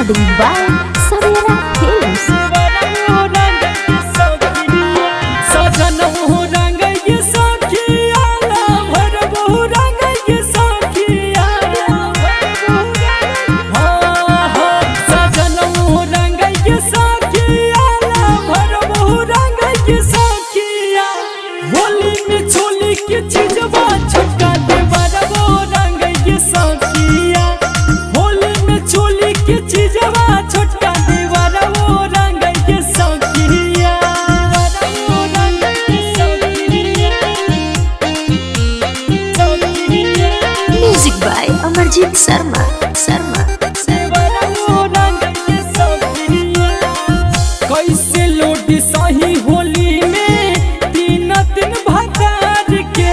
Recording by Savera Films. Music by Amarjit Sharma. कैसे लोटी सही होली में तीन दिन भतार के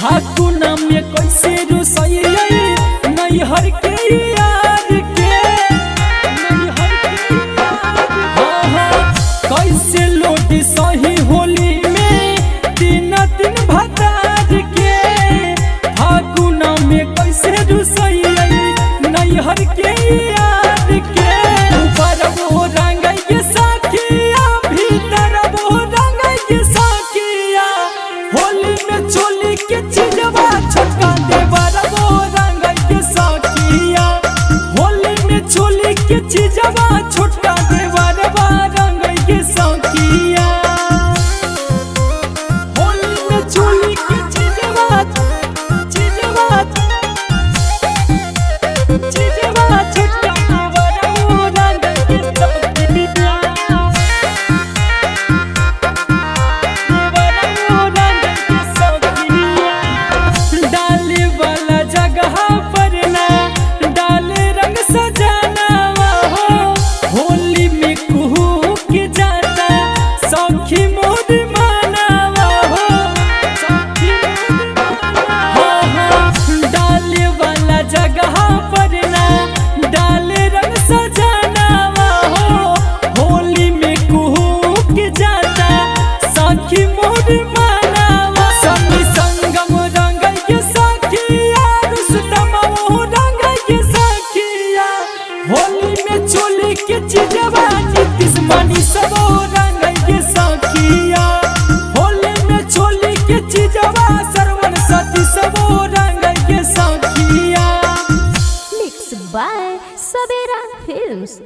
हाकू नाम में कैसे रुसई नैहर के यार के कैसे लोटी सही होली में तीन दिन भतार के हाकू नाम में कैसे रुसई नैहर के यार के ऊपर वो रंग साखिया भीतर वो रंग साखिया होली में चोली के चिजवा छोटका देवर वो रंग साखिया होली में चोली के चिजवा छोटका देवर वो रंग साखिया होली में चोली के चिजवा छोटका देवर वो रंग डाले वाला जगह पर ना डाले रंग सजाना हो होली में कुहू के जाता सखी मोद मानावा हो डाले वाला जगह पर ना डाले रंग सजाना हो होली में कुहू के जाता सखी मोद मानावा संगी संगम रंग के सखिया रुस्तम वो रंग के सखिया होली में चोली के चिजवा नीतीश मनी सब रंग के सखिया होली में चोली के चिजवा सरवन सती सब रंग के सखिया Mixed by Savera Films.